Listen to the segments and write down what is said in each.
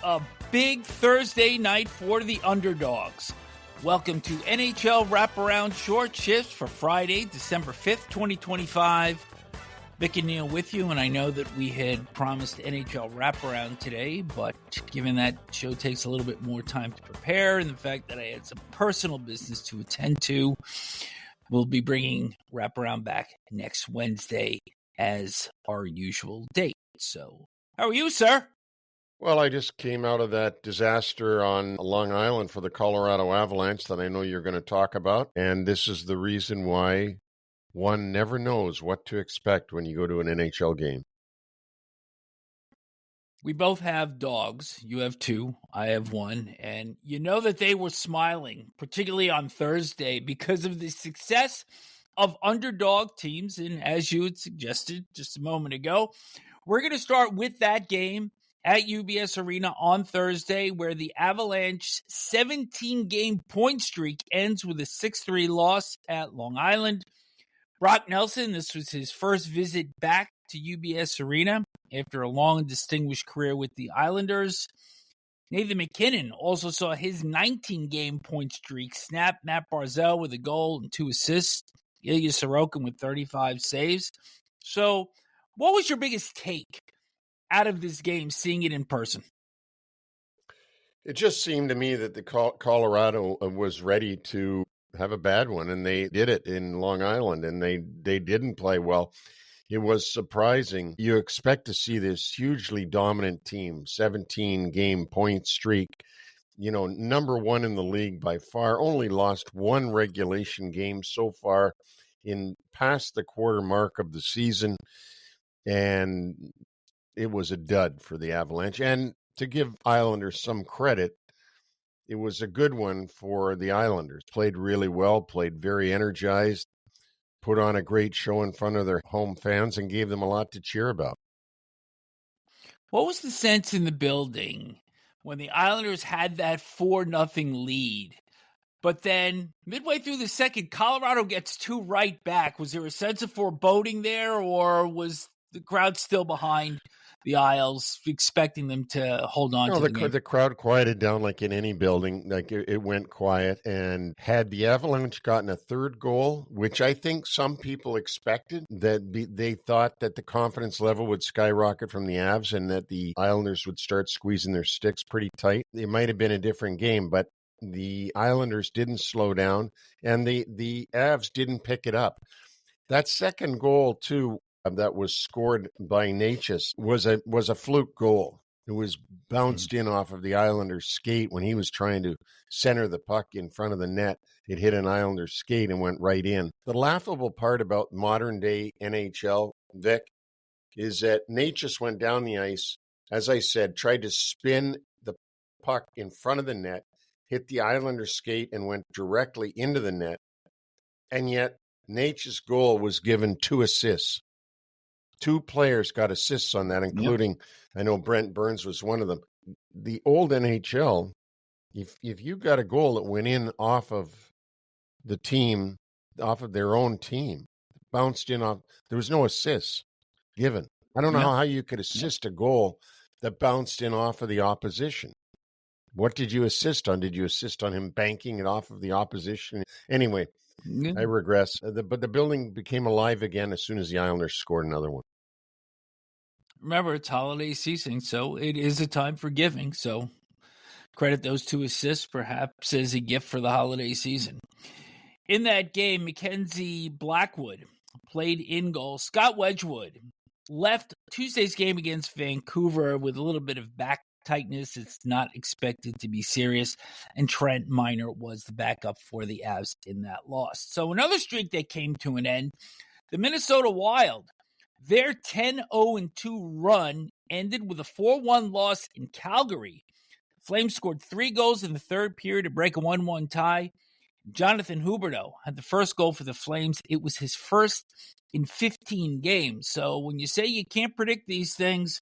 a big Thursday night for the Underdogs. Welcome to NHL Wraparound Short Shifts for Friday, December 5th, 2025. Vic and Neil with you, and I know that we had promised NHL Wraparound today, but given that show takes a little bit more time to prepare and the fact that I had some personal business to attend to, we'll be bringing Wraparound back next Wednesday as our usual date. So, how are you, sir? Well, I just came out of that disaster on Long Island for the Colorado Avalanche that I know you're going to talk about. And this is the reason why one never knows what to expect when you go to an NHL game. We both have dogs. You have two. I have one. And you know that they were smiling, particularly on Thursday, because of the success of underdog teams. And as you had suggested just a moment ago, we're going to start with that game at UBS Arena on Thursday, where the Avalanche 17-game point streak ends with a 6-3 loss at Long Island. Brock Nelson, this was his first visit back to UBS Arena after a long and distinguished career with the Islanders. Nathan MacKinnon also saw his 19-game point streak snap. Matt Barzal with a goal and 2 assists. Ilya Sorokin with 35 saves. So, what was your biggest take out of this game, seeing it in person? It just seemed to me that the Colorado was ready to have a bad one, and they did it in Long Island, and they didn't play well. It was surprising. You expect to see this hugely dominant team, 17-game point streak, number one in the league by far, only lost one regulation game so far in past the quarter mark of the season, and it was a dud for the Avalanche. And to give Islanders some credit, it was a good one for the Islanders. Played really well, played very energized, put on a great show in front of their home fans, and gave them a lot to cheer about. What was the sense in the building when the Islanders had that 4-0 lead? But then midway through the second, Colorado gets 2 right back. Was there a sense of foreboding there, or was the crowd still behind the Isles, expecting them to hold on to the game? The crowd quieted down like in any building. Like it went quiet. And had the Avalanche gotten a third goal, which I think some people expected, they thought that the confidence level would skyrocket from the Avs and that the Islanders would start squeezing their sticks pretty tight. It might have been a different game, but the Islanders didn't slow down, and the Avs didn't pick it up. That second goal, too, that was scored by Necas was a fluke goal. It was bounced in off of the Islanders' skate when he was trying to center the puck in front of the net. It hit an Islanders' skate and went right in. The laughable part about modern-day NHL, Vic, is that Necas went down the ice, as I said, tried to spin the puck in front of the net, hit the Islanders' skate, and went directly into the net. And yet, Necas' goal was given 2 assists. 2 players got assists on that, including, I know Brent Burns was one of them. The old NHL, if you got a goal that went in off of the team, off of their own team, bounced in off, there was no assists given. I don't know how you could assist a goal that bounced in off of the opposition. What did you assist on? Did you assist on him banking it off of the opposition? Anyway, I regress. But the building became alive again as soon as the Islanders scored another one. Remember, it's holiday season, so it is a time for giving. So credit those 2 assists, perhaps as a gift for the holiday season. In that game, Mackenzie Blackwood played in goal. Scott Wedgwood left Tuesday's game against Vancouver with a little bit of back tightness. It's not expected to be serious. And Trent Miner was the backup for the Avs in that loss. So another streak that came to an end, the Minnesota Wild. Their 10-0-2 run ended with a 4-1 loss in Calgary. Flames scored 3 goals in the third period to break a 1-1 tie. Jonathan Huberdeau had the first goal for the Flames. It was his first in 15 games. So when you say you can't predict these things,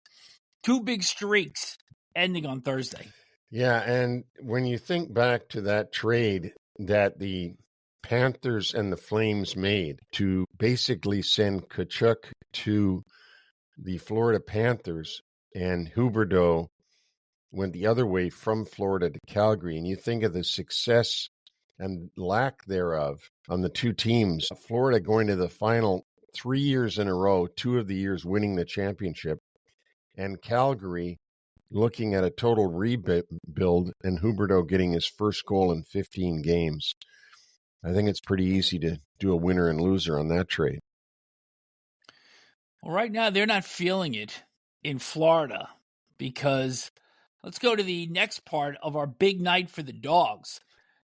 2 big streaks ending on Thursday. Yeah, and when you think back to that trade that the Panthers and the Flames made to basically send Tkachuk to the Florida Panthers and Huberdeau went the other way from Florida to Calgary, and you think of the success and lack thereof on the two teams, Florida going to the final 3 years in a row, 2 of the years winning the championship, and Calgary looking at a total rebuild and Huberdeau getting his first goal in 15 games. I think it's pretty easy to do a winner and loser on that trade. Well, right now they're not feeling it in Florida because let's go to the next part of our big night for the Dogs.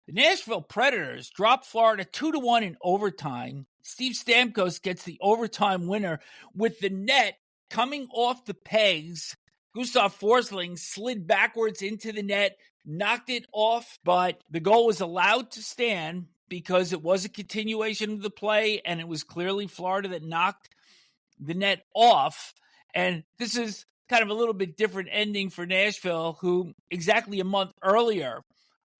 The Nashville Predators dropped Florida 2-1 in overtime. Steve Stamkos gets the overtime winner with the net coming off the pegs. Gustav Forsling slid backwards into the net, knocked it off, but the goal was allowed to stand because it was a continuation of the play, and it was clearly Florida that knocked the net off. And this is kind of a little bit different ending for Nashville, who exactly a month earlier,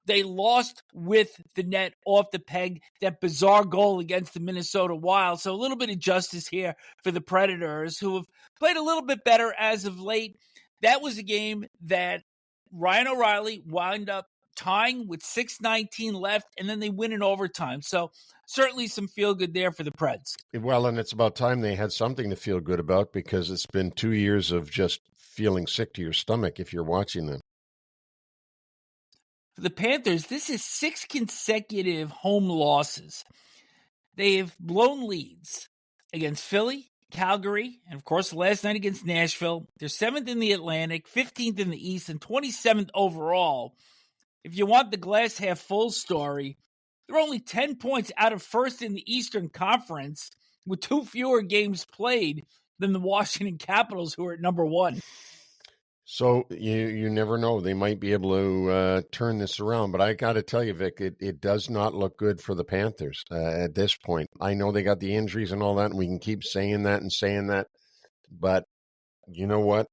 they lost with the net off the peg, that bizarre goal against the Minnesota Wild. So a little bit of justice here for the Predators, who have played a little bit better as of late. That was a game that Ryan O'Reilly wound up tying with 6:19 left, and then they win in overtime. So certainly some feel-good there for the Preds. Well, and it's about time they had something to feel good about, because it's been 2 years of just feeling sick to your stomach if you're watching them. For the Panthers, this is 6 consecutive home losses. They have blown leads against Philly, Calgary, and of course last night against Nashville. They're 7th in the Atlantic, 15th in the East, and 27th overall. If you want the glass half full story, they're only 10 points out of first in the Eastern Conference with 2 fewer games played than the Washington Capitals, who are at number 1. So you never know. They might be able to turn this around. But I got to tell you, Vic, it does not look good for the Panthers at this point. I know they got the injuries and all that, and we can keep saying that. But you know what?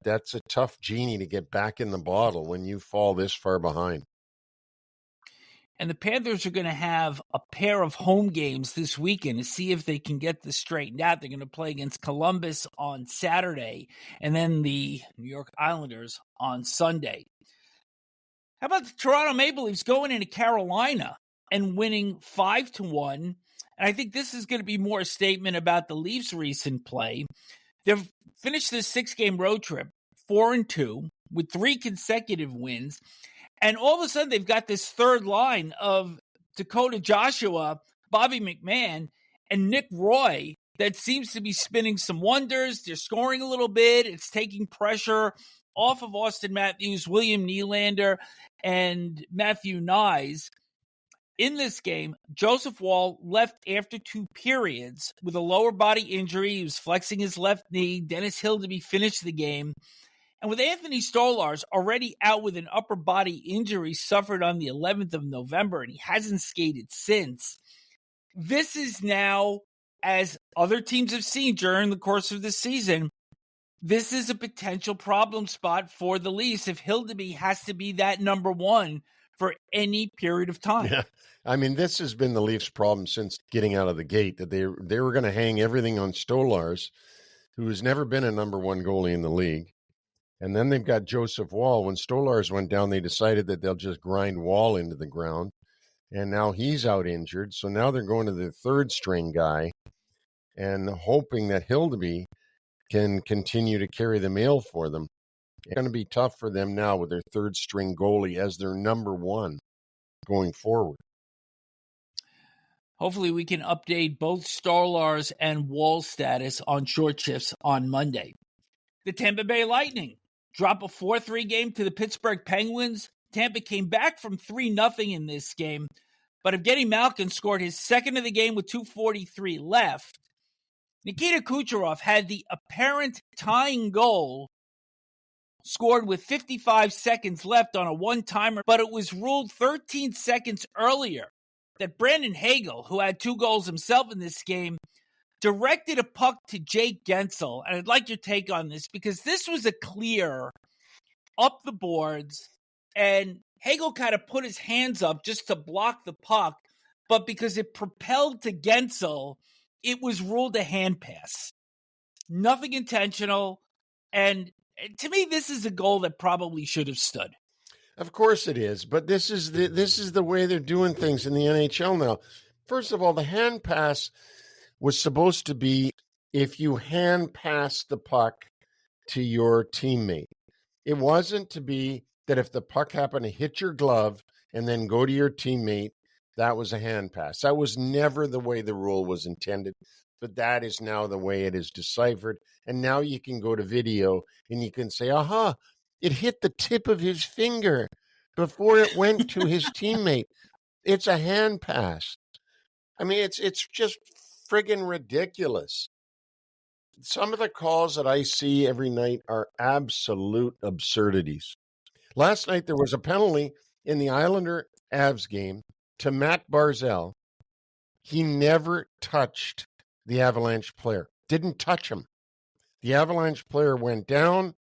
That's a tough genie to get back in the bottle when you fall this far behind. And the Panthers are going to have a pair of home games this weekend to see if they can get this straightened out. They're going to play against Columbus on Saturday and then the New York Islanders on Sunday. How about the Toronto Maple Leafs going into Carolina and winning 5-1? And I think this is going to be more a statement about the Leafs' recent play. They've finished this 6-game road trip 4-2 with 3 consecutive wins. And all of a sudden, they've got this third line of Dakota Joshua, Bobby McMahon, and Nick Roy that seems to be spinning some wonders. They're scoring a little bit. It's taking pressure off of Auston Matthews, William Nylander, and Matthew Nyes. In this game, Joseph Woll left after 2 periods with a lower body injury. He was flexing his left knee. Dennis Hildeby finished the game. And with Anthony Stolarz already out with an upper body injury suffered on the 11th of November, and he hasn't skated since, this is now, as other teams have seen during the course of the season, this is a potential problem spot for the Leafs if Hildeby has to be that number 1 for any period of time. Yeah. I mean, this has been the Leafs' problem since getting out of the gate, that they were going to hang everything on Stolarz, who has never been a number 1 goalie in the league. And then they've got Joseph Woll. When Stolarz went down, they decided that they'll just grind Woll into the ground. And now he's out injured. So now they're going to the third string guy and hoping that Hildeby can continue to carry the mail for them. It's going to be tough for them now with their third string goalie as their number 1 going forward. Hopefully we can update both Stolarz and Woll's status on short shifts on Monday. The Tampa Bay Lightning drop a 4-3 game to the Pittsburgh Penguins. Tampa came back from 3-0 in this game, but Evgeny Malkin scored his second of the game with 2:43 left. Nikita Kucherov had the apparent tying goal scored with 55 seconds left on a one-timer, but it was ruled 13 seconds earlier that Brandon Hagel, who had 2 goals himself in this game, directed a puck to Jake Gensel. And I'd like your take on this because this was a clear up the boards, and Hagel kind of put his hands up just to block the puck, but because it propelled to Gensel, it was ruled a hand pass. Nothing intentional, and To me, this is a goal that probably should have stood. Of course it is, but this is the way they're doing things in the NHL now. First of all, the hand pass was supposed to be if you hand pass the puck to your teammate. It wasn't to be that if the puck happened to hit your glove and then go to your teammate, that was a hand pass. That was never the way the rule was intended, but that is now the way it is deciphered. And now you can go to video and you can say, aha, it hit the tip of his finger before it went to his teammate. It's a hand pass. I mean, it's just friggin' ridiculous. Some of the calls that I see every night are absolute absurdities. Last night, there was a penalty in the Islander-Avs game to Matt Barzal. He never touched the Avalanche player. Didn't touch him. The Avalanche player went down,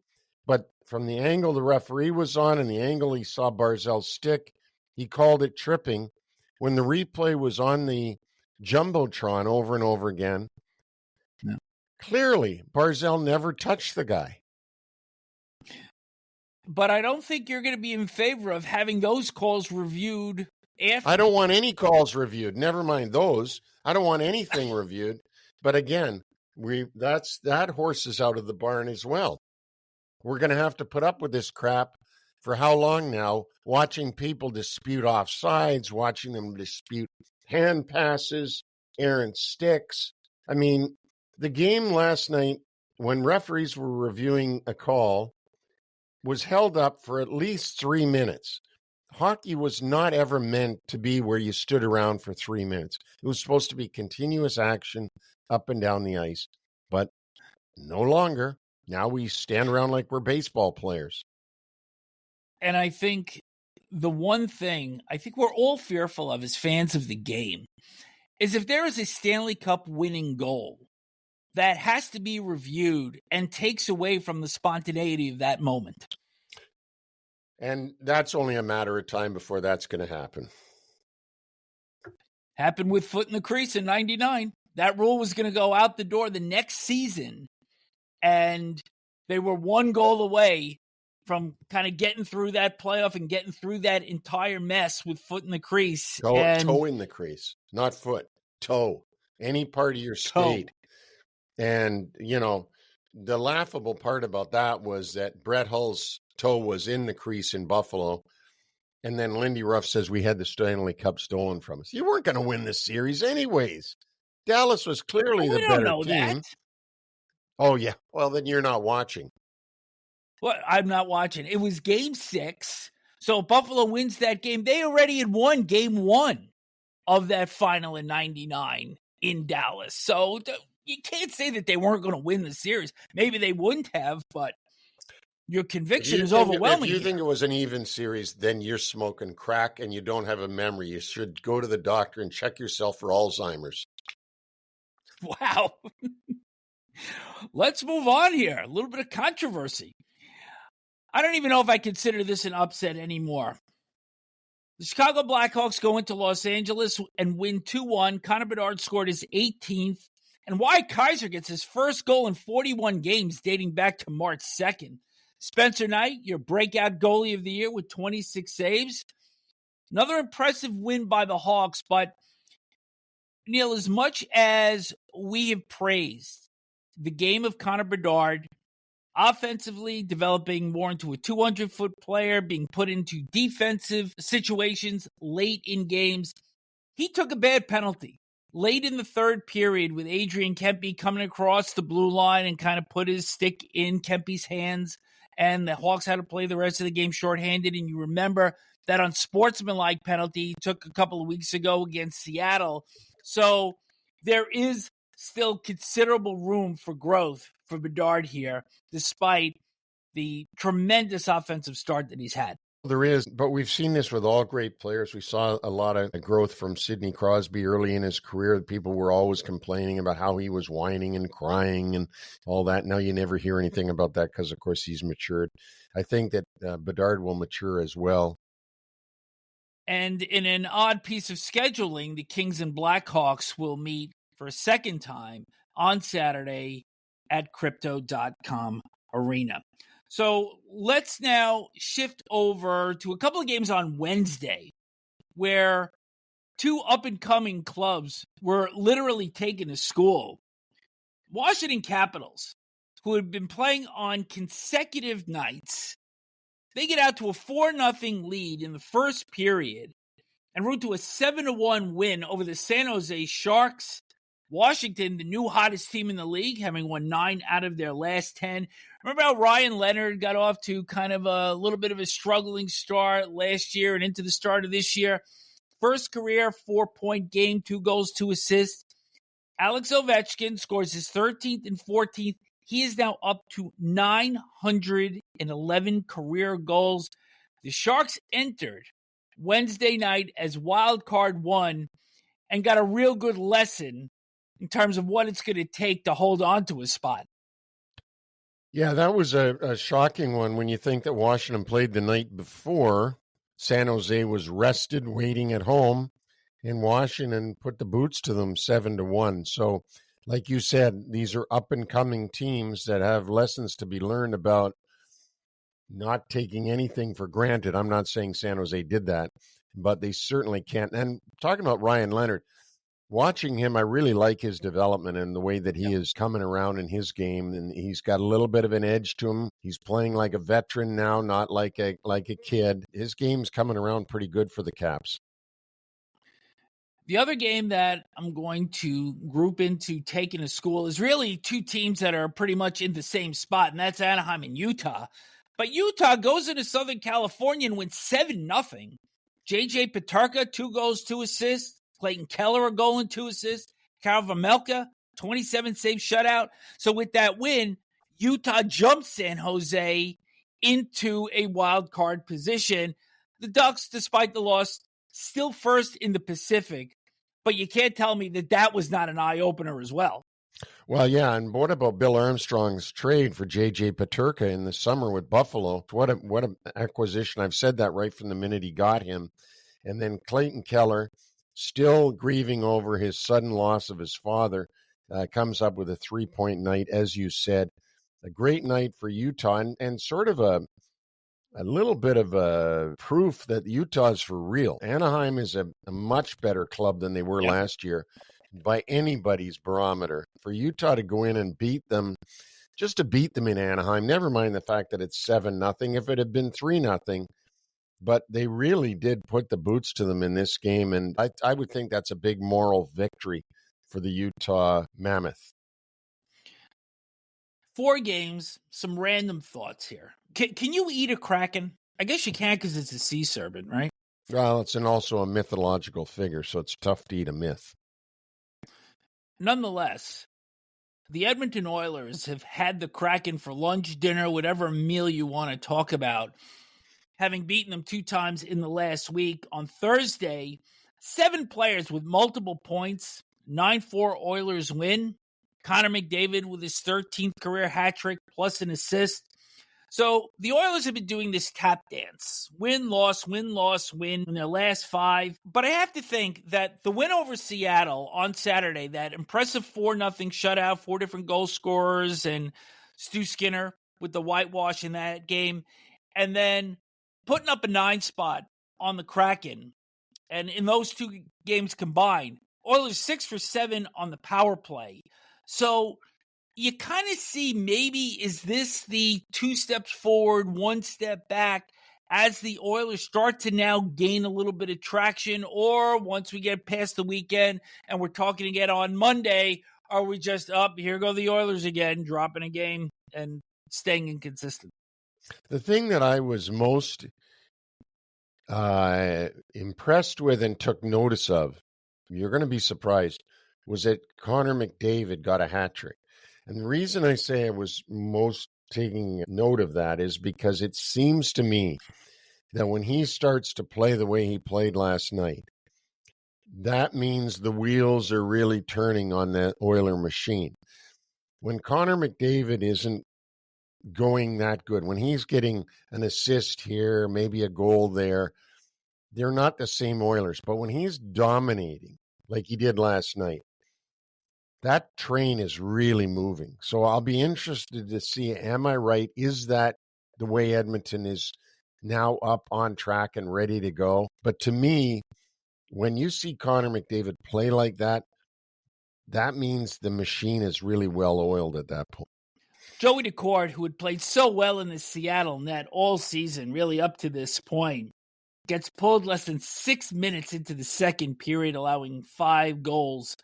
but from the angle the referee was on and the angle he saw Barzal's stick, he called it tripping. When the replay was on the Jumbotron over and over again, clearly Barzal never touched the guy. But I don't think you're going to be in favor of having those calls reviewed after. I don't want any calls reviewed. Never mind those. I don't want anything reviewed. But again, that horse is out of the barn as well. We're going to have to put up with this crap for how long now? Watching people dispute offsides, watching them dispute hand passes, errant sticks. I mean, the game last night, when referees were reviewing a call, was held up for at least 3 minutes. Hockey was not ever meant to be where you stood around for 3 minutes. It was supposed to be continuous action up and down the ice, but no longer. Now we stand around like we're baseball players. And I think the one thing I think we're all fearful of as fans of the game is if there is a Stanley Cup winning goal that has to be reviewed and takes away from the spontaneity of that moment. And that's only a matter of time before that's going to happen. Happened with foot in the crease in 99. That rule was going to go out the door the next season, and they were one goal away from kind of getting through that playoff and getting through that entire mess with foot in the crease. Toe in the crease, not foot, toe, any part of your skate. And, you know, the laughable part about that was that Brett Hull's toe was in the crease in Buffalo. And then Lindy Ruff says we had the Stanley Cup stolen from us. You weren't going to win this series anyways. Dallas was clearly the better team. That. Oh, yeah. Well, then you're not watching. Well, I'm not watching. It was game 6. So if Buffalo wins that game, they already had won game 1 of that final in 99 in Dallas. So you can't say that they weren't going to win the series. Maybe they wouldn't have, but your conviction is overwhelming. If you think it was an even series, then you're smoking crack and you don't have a memory. You should go to the doctor and check yourself for Alzheimer's. Wow. Let's move on here. A little bit of controversy. I don't even know if I consider this an upset anymore. The Chicago Blackhawks go into Los Angeles and win 2-1. Connor Bedard scored his 18th. And Wyatt Kaiser gets his first goal in 41 games dating back to March 2nd. Spencer Knight, your breakout goalie of the year with 26 saves. Another impressive win by the Hawks, but Neil, as much as we have praised the game of Connor Bedard, offensively developing more into a 200-foot player, being put into defensive situations late in games, he took a bad penalty late in the third period with Adrian Kempe coming across the blue line and kind of put his stick in Kempe's hands, and the Hawks had to play the rest of the game shorthanded. And you remember that unsportsmanlike penalty he took a couple of weeks ago against Seattle. So there is still considerable room for growth for Bedard here, despite the tremendous offensive start that he's had. There is, but we've seen this with all great players. We saw a lot of growth from Sidney Crosby early in his career. People were always complaining about how he was whining and crying and all that. Now you never hear anything about that because, of course, he's matured. I think that Bedard will mature as well. And in an odd piece of scheduling, the Kings and Blackhawks will meet for a second time on Saturday at Crypto.com Arena. So let's now shift over to a couple of games on Wednesday where two up-and-coming clubs were literally taken to school. Washington Capitals, who had been playing on consecutive nights, they get out to a 4-0 lead in the first period and route to a 7-1 win over the San Jose Sharks. Washington, the new hottest team in the league, having won 9 out of their last 10. Remember how Ryan Leonard got off to kind of a little bit of a struggling start last year and into the start of this year? First career 4-point game, 2 goals, 2 assists. Alex Ovechkin scores his 13th and 14th. He is now up to 911 career goals. The Sharks entered Wednesday night as wild card 1 and got a real good lesson in terms of what it's going to take to hold on to a spot. Yeah, that was a shocking one when you think that Washington played the night before. San Jose was rested, waiting at home, and Washington put the boots to them 7-1. So, like you said, these are up-and-coming teams that have lessons to be learned about not taking anything for granted. I'm not saying San Jose did that, but they certainly can't. And talking about Ryan Leonard, watching him, I really like his development and the way that he is coming around in his game, and he's got a little bit of an edge to him. He's playing like a veteran now, not like a kid. His game's coming around pretty good for the Caps. The other game that I'm going to group into taking to school is really two teams that are pretty much in the same spot, and that's Anaheim and Utah. But Utah goes into Southern California and wins 7-0. J.J. Peterka, 2 goals, 2 assists. Clayton Keller, a goal and 2 assists. Karel Vejmelka, 27-save shutout. So with that win, Utah jumps San Jose into a wild card position. The Ducks, despite the loss, still first in the Pacific. But you can't tell me that that was not an eye-opener as well. Well, yeah, and what about Bill Armstrong's trade for J.J. Peterka in the summer with Buffalo? What an acquisition. I've said that right from the minute he got him. And then Clayton Keller, still grieving over his sudden loss of his father, comes up with a 3-point night, as you said. A great night for Utah, and sort of a little bit of a proof that Utah's for real. Anaheim is a much better club than they were last year by anybody's barometer. For Utah to go in and beat them, just to beat them in Anaheim, never mind the fact that it's 7-0. If it had been 3-0, but they really did put the boots to them in this game, and I would think that's a big moral victory for the Utah Mammoth. 4 games, some random thoughts here. Can you eat a kraken? I guess you can because it's a sea serpent, right? Well, it's also a mythological figure, so it's tough to eat a myth. Nonetheless, the Edmonton Oilers have had the Kraken for lunch, dinner, whatever meal you want to talk about, having beaten them 2 times in the last week. On Thursday, 7 players with multiple points, 9-4 Oilers win. Connor McDavid with his 13th career hat trick plus an assist. So the Oilers have been doing this tap dance. Win, loss, win, loss, win in their last 5. But I have to think that the win over Seattle on Saturday, that impressive 4-0 shutout, 4 different goal scorers, and Stu Skinner with the whitewash in that game, and then putting up a 9 spot on the Kraken. And in those 2 games combined, Oilers 6 for 7 on the power play. So you kind of see, maybe is this the 2 steps forward, 1 step back as the Oilers start to now gain a little bit of traction? Or once we get past the weekend and we're talking again on Monday, are we just up, here go the Oilers again, dropping a game and staying inconsistent? The thing that I was most impressed with and took notice of, you're going to be surprised, was that Connor McDavid got a hat trick. And the reason I say I was most taking note of that is because it seems to me that when he starts to play the way he played last night, that means the wheels are really turning on that Oiler machine. When Connor McDavid isn't going that good, when he's getting an assist here, maybe a goal there, they're not the same Oilers. But when he's dominating like he did last night, that train is really moving. So I'll be interested to see, am I right? Is that the way Edmonton is now up on track and ready to go. But to me, when you see Connor McDavid play like that, that means the machine is really well oiled at that point. Joey Daccord, who had played so well in the Seattle net all season, really up to this point, gets pulled less than 6 minutes into the second period, allowing 5 goals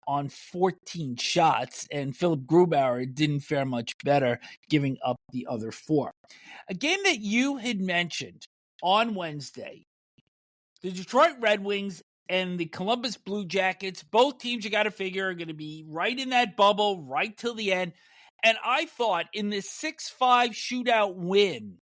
on 14 shots, and Philip Grubauer didn't fare much better, giving up the other 4. A game that you had mentioned on Wednesday, the Detroit Red Wings and the Columbus Blue Jackets, both teams you got to figure are going to be right in that bubble right till the end. And I thought in this 6-5 shootout win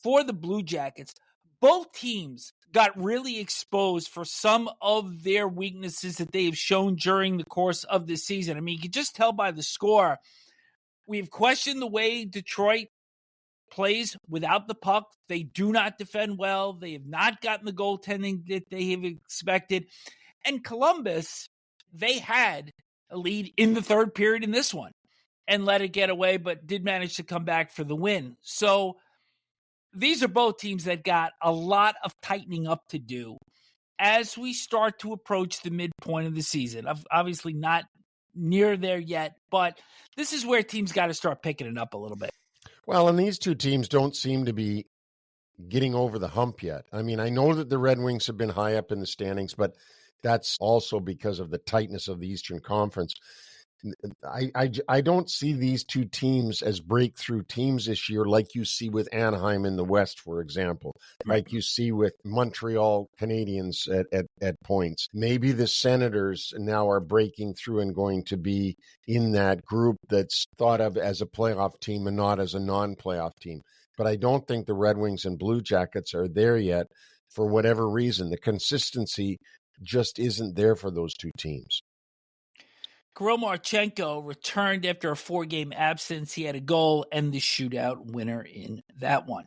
for the Blue Jackets, both teams got really exposed for some of their weaknesses that they have shown during the course of the season. I mean, you can just tell by the score. We've questioned the way Detroit plays without the puck. They do not defend well. They have not gotten the goaltending that they have expected. And Columbus, they had a lead in the third period in this one and let it get away, but did manage to come back for the win. So these are both teams that got a lot of tightening up to do as we start to approach the midpoint of the season. Obviously not near there yet, but this is where teams got to start picking it up a little bit. Well, and these two teams don't seem to be getting over the hump yet. I mean, I know that the Red Wings have been high up in the standings, but that's also because of the tightness of the Eastern Conference. I don't see these two teams as breakthrough teams this year like you see with Anaheim in the West, for example, like you see with Montreal Canadiens at points. Maybe the Senators now are breaking through and going to be in that group that's thought of as a playoff team and not as a non-playoff team. But I don't think the Red Wings and Blue Jackets are there yet for whatever reason. The consistency just isn't there for those two teams. Kirill Marchenko returned after a 4-game absence. He had a goal and the shootout winner in that one.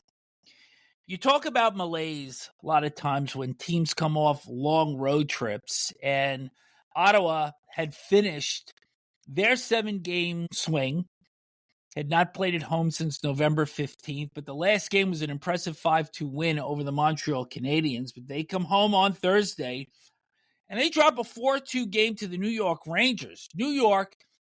You talk about malaise a lot of times when teams come off long road trips, and Ottawa had finished their 7-game swing, had not played at home since November 15th, but the last game was an impressive 5-2 win over the Montreal Canadiens. But they come home on Thursday, and they drop a 4-2 game to the New York Rangers. New York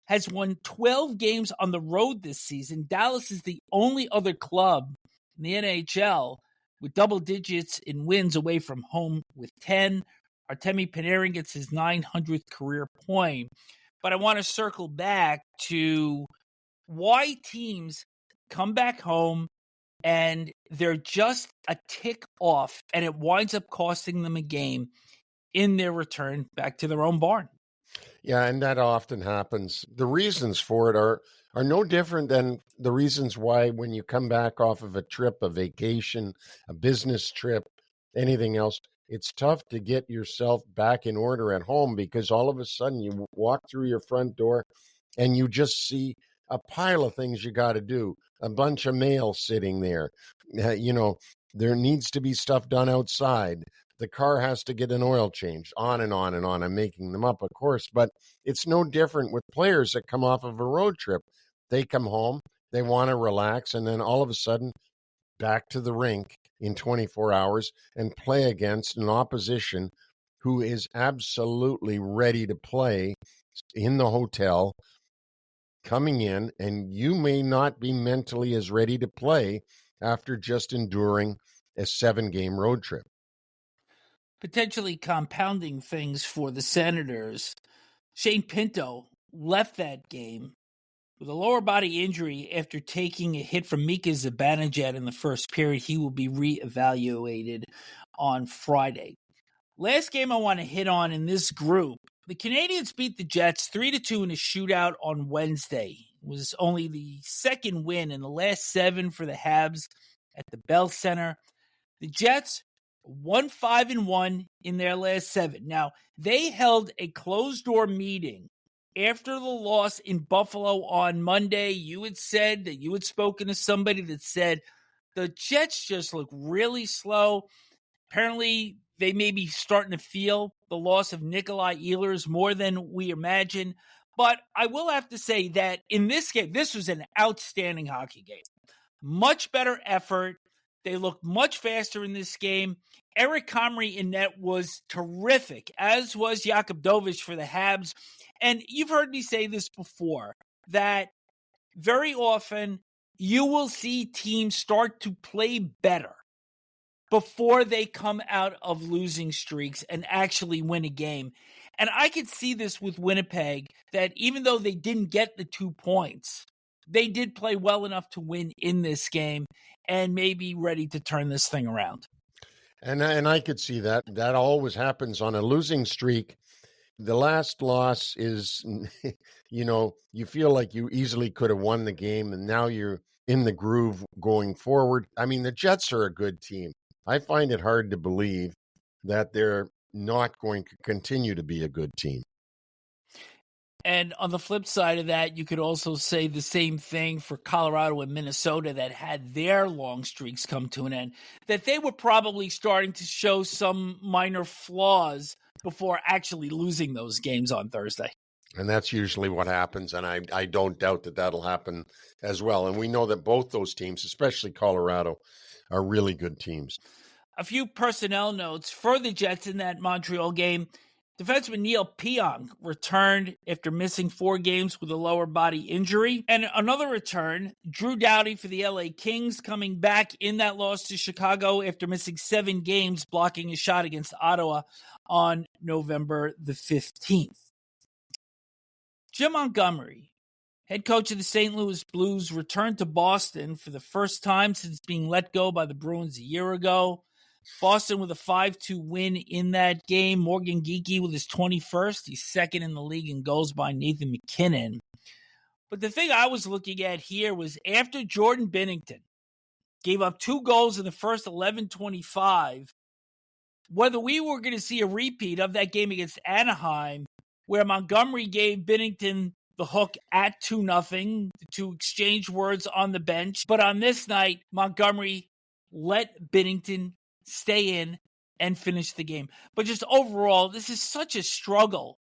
has won 12 games on the road this season. Dallas is the only other club in the NHL with double digits in wins away from home with 10. Artemi Panarin gets his 900th career point. But I want to circle back to why teams come back home and they're just a tick off, and it winds up costing them a game in their return back to their own barn. Yeah, and that often happens. The reasons for it are no different than the reasons why when you come back off of a trip, a vacation, a business trip, anything else, it's tough to get yourself back in order at home because all of a sudden you walk through your front door and you just see a pile of things you got to do, a bunch of mail sitting there. There needs to be stuff done outside. The car has to get an oil change, on and on and on. I'm making them up, of course, but it's no different with players that come off of a road trip. They come home, they want to relax, and then all of a sudden, back to the rink in 24 hours and play against an opposition who is absolutely ready to play in the hotel, coming in, and you may not be mentally as ready to play after just enduring a 7-game road trip. Potentially compounding things for the Senators, Shane Pinto left that game with a lower body injury after taking a hit from Mika Zibanejad in the first period. He will be reevaluated on Friday. Last game I want to hit on in this group, the Canadiens beat the Jets 3-2 in a shootout on Wednesday. It was only the second win in the last 7 for the Habs at the Bell Center. The Jets 1-5-1 in their last 7. Now, they held a closed-door meeting after the loss in Buffalo on Monday. You had said that you had spoken to somebody that said the Jets just look really slow. Apparently, they may be starting to feel the loss of Nikolai Ehlers more than we imagine. But I will have to say that in this game, this was an outstanding hockey game. much better effort. They looked much faster in this game. Eric Comrie in net was terrific, as was Jakub Dovich for the Habs. And you've heard me say this before, that very often you will see teams start to play better before they come out of losing streaks and actually win a game. And I could see this with Winnipeg, that even though they didn't get the 2 points, they did play well enough to win in this game and may be ready to turn this thing around. And I could see that. That always happens on a losing streak. The last loss is, you feel like you easily could have won the game, and now you're in the groove going forward. I mean, the Jets are a good team. I find it hard to believe that they're not going to continue to be a good team. And on the flip side of that, you could also say the same thing for Colorado and Minnesota that had their long streaks come to an end, that they were probably starting to show some minor flaws before actually losing those games on Thursday. And that's usually what happens, and I don't doubt that that'll happen as well. And we know that both those teams, especially Colorado, are really good teams. A few personnel notes for the Jets in that Montreal game. Defenseman Neil Pionk returned after missing 4 games with a lower body injury. And another return, Drew Doughty for the LA Kings, coming back in that loss to Chicago after missing 7 games, blocking a shot against Ottawa on November the 15th. Jim Montgomery, head coach of the St. Louis Blues, returned to Boston for the first time since being let go by the Bruins a year ago. Boston with a 5-2 win in that game. Morgan Geekie with his 21st. He's second in the league in goals by Nathan McKinnon. But the thing I was looking at here was after Jordan Binnington gave up 2 goals in the first 11:25, whether we were going to see a repeat of that game against Anaheim, where Montgomery gave Binnington the hook at 2-0 to exchange words on the bench. But on this night, Montgomery let Binnington stay in and finish the game. But just overall, this is such a struggle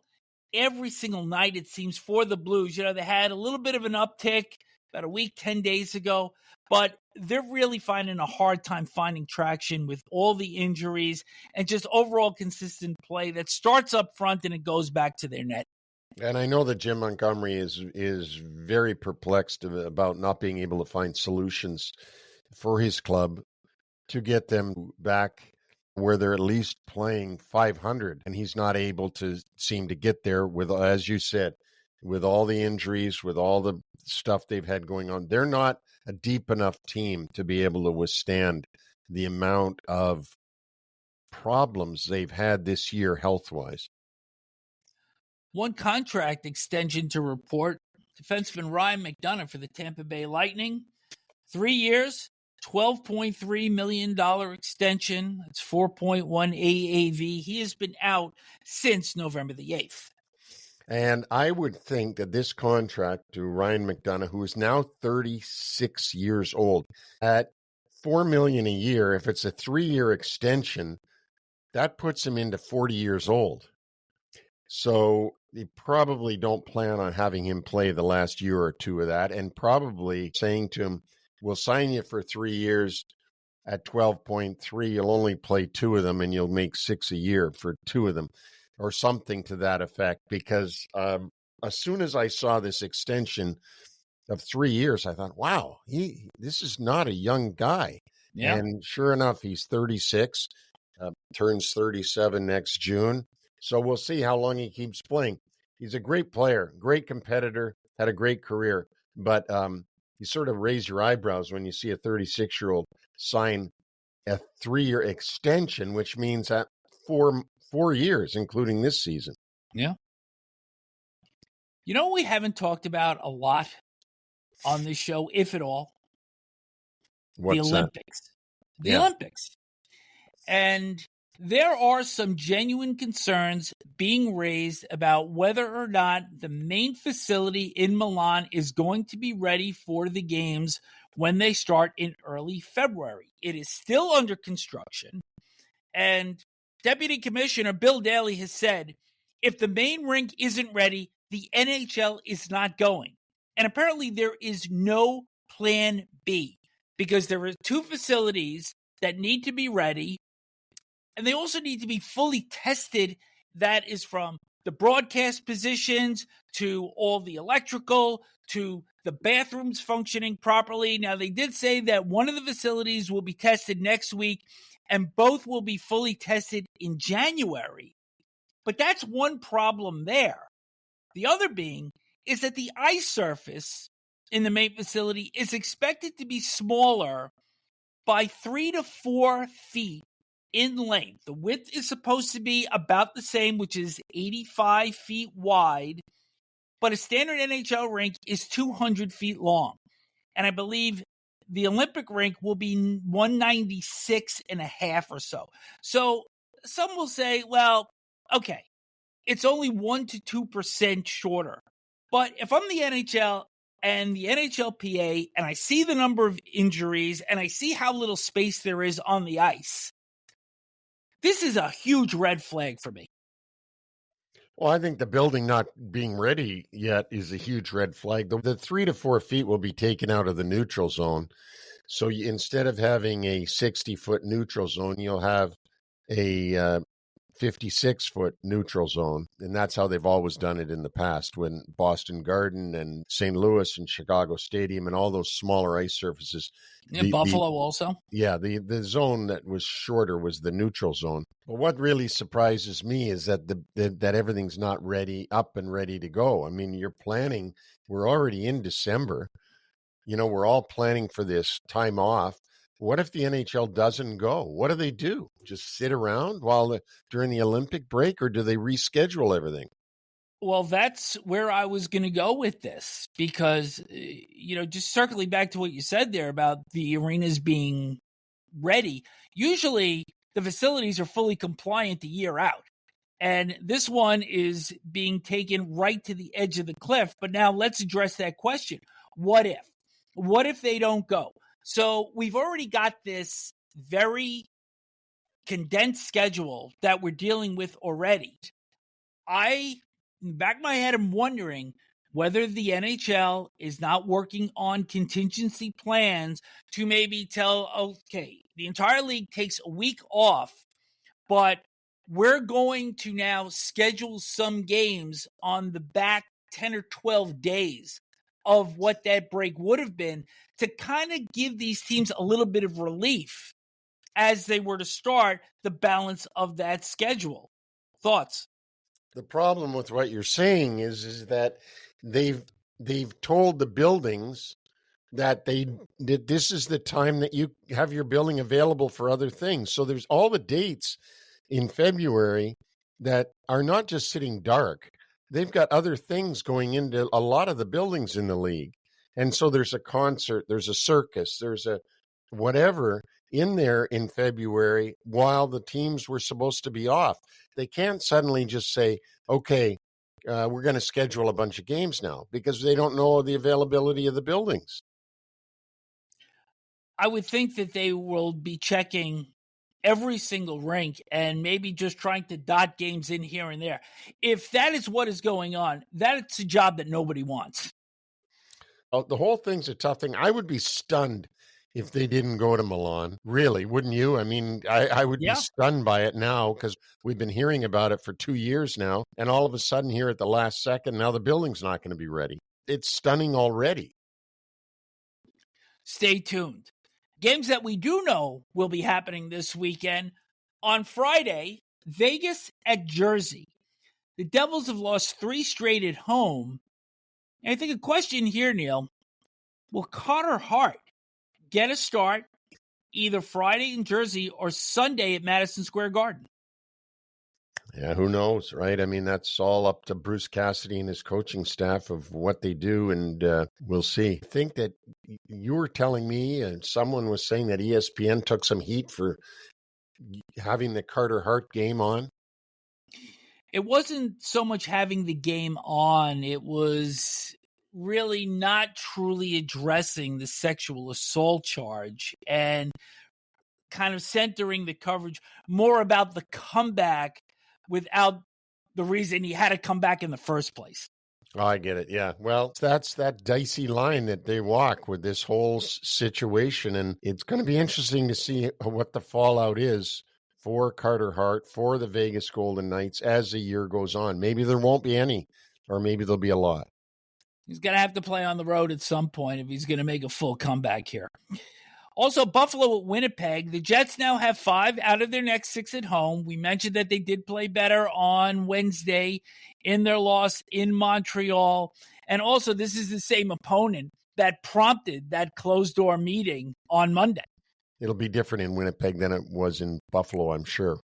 every single night, it seems, for the Blues. They had a little bit of an uptick about a week, 10 days ago, but they're really finding a hard time finding traction with all the injuries and just overall consistent play that starts up front and it goes back to their net. And I know that Jim Montgomery is very perplexed about not being able to find solutions for his club to get them back where they're at least playing 500. And he's not able to seem to get there with, as you said, with all the injuries, with all the stuff they've had going on. They're not a deep enough team to be able to withstand the amount of problems they've had this year health-wise. One contract extension to report, defenseman Ryan McDonagh for the Tampa Bay Lightning. 3 years, $12.3 million extension. That's 4.1 AAV. He has been out since November the 8th. And I would think that this contract to Ryan McDonagh, who is now 36 years old, at $4 million a year, if it's a 3-year extension, that puts him into 40 years old. So they probably don't plan on having him play the last year or two of that, and probably saying to him, we'll sign you for 3 years at 12.3. You'll only play 2 of them and you'll make $6 a year for 2 of them, or something to that effect. Because as soon as I saw this extension of 3 years, I thought, wow, this is not a young guy. Yeah. And sure enough, he's 36, turns 37 next June. So we'll see how long he keeps playing. He's a great player, great competitor, had a great career. But you sort of raise your eyebrows when you see a 36-year-old sign a 3-year extension, which means that 4 years, including this season. Yeah. You know what we haven't talked about a lot on this show, if at all? What's the Olympics. That? The Olympics. And there are some genuine concerns being raised about whether or not the main facility in Milan is going to be ready for the games when they start in early February. It is still under construction, and Deputy Commissioner Bill Daley has said, if the main rink isn't ready, the NHL is not going. And apparently there is no plan B. because there are two facilities that need to be ready, and they also need to be fully tested. That is from the broadcast positions to all the electrical to the bathrooms functioning properly. Now, they did say that one of the facilities will be tested next week, and both will be fully tested in January. But that's one problem there. The other being is that the ice surface in the main facility is expected to be smaller by 3 to 4 feet in length. The width is supposed to be about the same, which is 85 feet wide, but a standard NHL rink is 200 feet long. And I believe the Olympic rink will be 196 and a half or so. So some will say, well, okay, it's only 1 to 2% shorter. But if I'm the NHL and the NHLPA and I see the number of injuries and I see how little space there is on the ice, this is a huge red flag for me. Well, I think the building not being ready yet is a huge red flag. The 3 to 4 feet will be taken out of the neutral zone. So instead of having a 60-foot neutral zone, you'll have a 56-foot neutral zone. And that's how they've always done it in the past, when Boston Garden and St. Louis and Chicago Stadium and all those smaller ice surfaces. In Buffalo also? Yeah, the zone that was shorter was the neutral zone. But what really surprises me is that that everything's not up and ready to go. I mean, you're planning, we're already in December. You know, we're all planning for this time off. What if the NHL doesn't go? What do? Just sit around during the Olympic break, or do they reschedule everything? Well, that's where I was going to go with this, because, just circling back to what you said there about the arenas being ready, usually the facilities are fully compliant the year out. And this one is being taken right to the edge of the cliff. But now let's address that question. What if? What if they don't go? So we've already got this very condensed schedule that we're dealing with already. In the back of my head, I'm wondering whether the NHL is not working on contingency plans to maybe tell, okay, the entire league takes a week off, but we're going to now schedule some games on the back 10 or 12 days of what that break would have been, to kind of give these teams a little bit of relief as they were to start the balance of that schedule. Thoughts? The problem with what you're saying is that they've told the buildings that this is the time that you have your building available for other things. So there's all the dates in February that are not just sitting dark. They've got other things going into a lot of the buildings in the league. And so there's a concert, there's a circus, there's a whatever in there in February while the teams were supposed to be off. They can't suddenly just say, okay, we're going to schedule a bunch of games now, because they don't know the availability of the buildings. I would think that they will be checking every single rink and maybe just trying to dot games in here and there. If that is what is going on, that's a job that nobody wants. The whole thing's a tough thing. I would be stunned if they didn't go to Milan. Really, wouldn't you? I mean, I would be stunned by it now, because we've been hearing about it for 2 years now. And all of a sudden here at the last second, now the building's not going to be ready. It's stunning already. Stay tuned. Games that we do know will be happening this weekend. On Friday, Vegas at Jersey. The Devils have lost 3 straight at home. And I think a question here, Neil, will Carter Hart get a start either Friday in Jersey or Sunday at Madison Square Garden? Yeah, who knows, right? I mean, that's all up to Bruce Cassidy and his coaching staff of what they do, and we'll see. I think that you were telling me, and someone was saying that ESPN took some heat for having the Carter Hart game on. It wasn't so much having the game on. It was really not truly addressing the sexual assault charge and kind of centering the coverage more about the comeback without the reason he had to come back in the first place. Oh, I get it. Yeah. Well, that's that dicey line that they walk with this whole situation. And it's going to be interesting to see what the fallout is for Carter Hart, for the Vegas Golden Knights as the year goes on. Maybe there won't be any, or maybe there'll be a lot. He's going to have to play on the road at some point if he's going to make a full comeback here. Also, Buffalo at Winnipeg. The Jets now have 5 out of their next 6 at home. We mentioned that they did play better on Wednesday in their loss in Montreal. And also, this is the same opponent that prompted that closed-door meeting on Monday. It'll be different in Winnipeg than it was in Buffalo, I'm sure.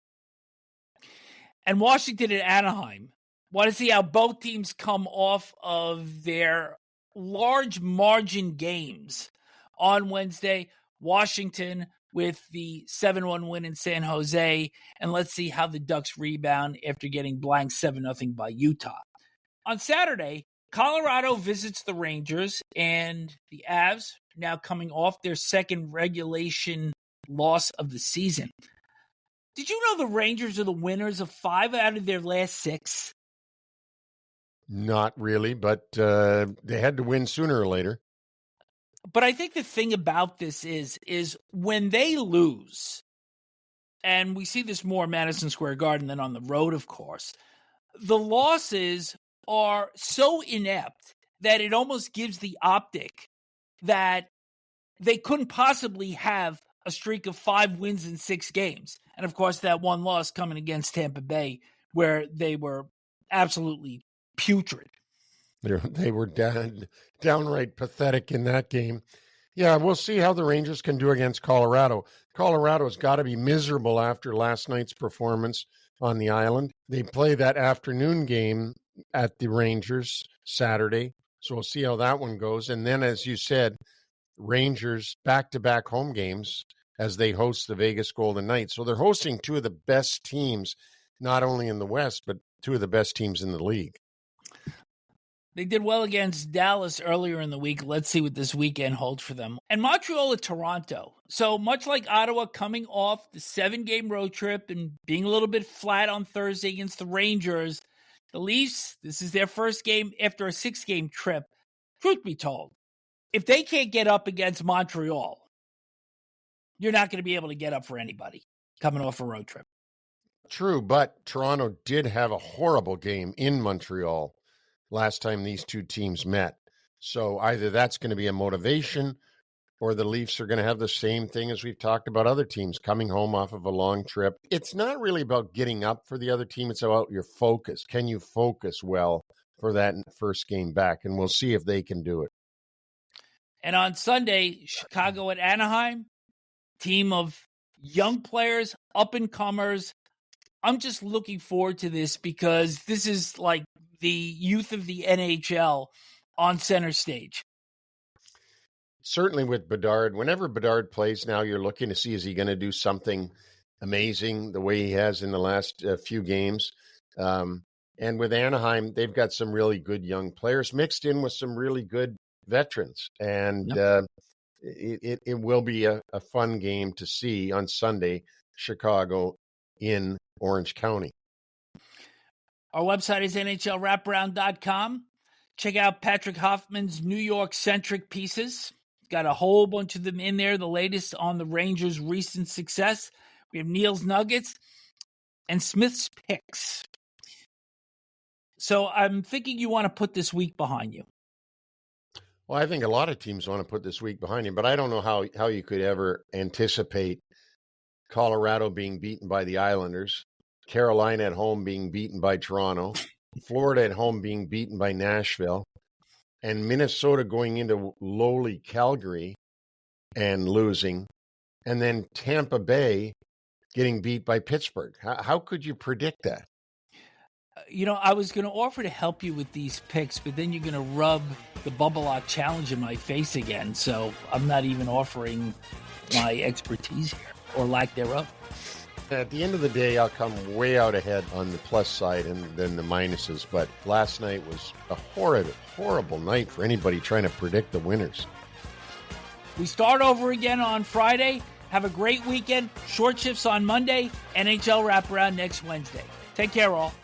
And Washington at Anaheim. Want to see how both teams come off of their large margin games on Wednesday. Washington with the 7-1 win in San Jose. And let's see how the Ducks rebound after getting blanked 7-0 by Utah. On Saturday, Colorado visits the Rangers, and the Avs now coming off their second regulation loss of the season. Did you know the Rangers are the winners of 5 out of their last 6? Not really, but they had to win sooner or later. But I think the thing about this is when they lose, and we see this more at Madison Square Garden than on the road, of course, the losses are so inept that it almost gives the optic that they couldn't possibly have a streak of 5 wins in 6 games. And, of course, that one loss coming against Tampa Bay where they were absolutely putrid. They were downright pathetic in that game. Yeah, we'll see how the Rangers can do against Colorado. Colorado's got to be miserable after last night's performance on the island. They play that afternoon game at the Rangers Saturday, so we'll see how that one goes. And then, as you said, Rangers back-to-back home games as they host the Vegas Golden Knights. So they're hosting 2 of the best teams, not only in the West, but 2 of the best teams in the league. They did well against Dallas earlier in the week. Let's see what this weekend holds for them. And Montreal at Toronto. So much like Ottawa coming off the 7-game road trip and being a little bit flat on Thursday against the Rangers, the Leafs, this is their first game after a 6-game trip. Truth be told, if they can't get up against Montreal, you're not going to be able to get up for anybody coming off a road trip. True, but Toronto did have a horrible game in Montreal last time these 2 teams met. So either that's going to be a motivation or the Leafs are going to have the same thing as we've talked about other teams coming home off of a long trip. It's not really about getting up for the other team. It's about your focus. Can you focus well for that first game back? And we'll see if they can do it. And on Sunday, Chicago at Anaheim, team of young players, up-and-comers. I'm just looking forward to this because this is like the youth of the NHL on center stage. Certainly with Bedard, whenever Bedard plays now, you're looking to see, is he going to do something amazing the way he has in the last few games? And with Anaheim, they've got some really good young players mixed in with some really good veterans. And it will be a fun game to see on Sunday, Chicago in Orange County. Our website is NHLWraparound.com. Check out Patrick Hoffman's New York-centric pieces. Got a whole bunch of them in there, the latest on the Rangers' recent success. We have Neil's Nuggets and Smith's Picks. So I'm thinking you want to put this week behind you. Well, I think a lot of teams want to put this week behind you, but I don't know how you could ever anticipate Colorado being beaten by the Islanders, Carolina at home being beaten by Toronto, Florida at home being beaten by Nashville, and Minnesota going into lowly Calgary and losing, and then Tampa Bay getting beat by Pittsburgh. How could you predict that? You know, I was going to offer to help you with these picks, but then you're going to rub the Bubble Lock Challenge in my face again, so I'm not even offering my expertise here, or lack thereof. At the end of the day, I'll come way out ahead on the plus side and then the minuses, but last night was a horrible night for anybody trying to predict the winners. We start over again on Friday. Have a great weekend. Short shifts on Monday. NHL Wraparound next Wednesday. Take care, all.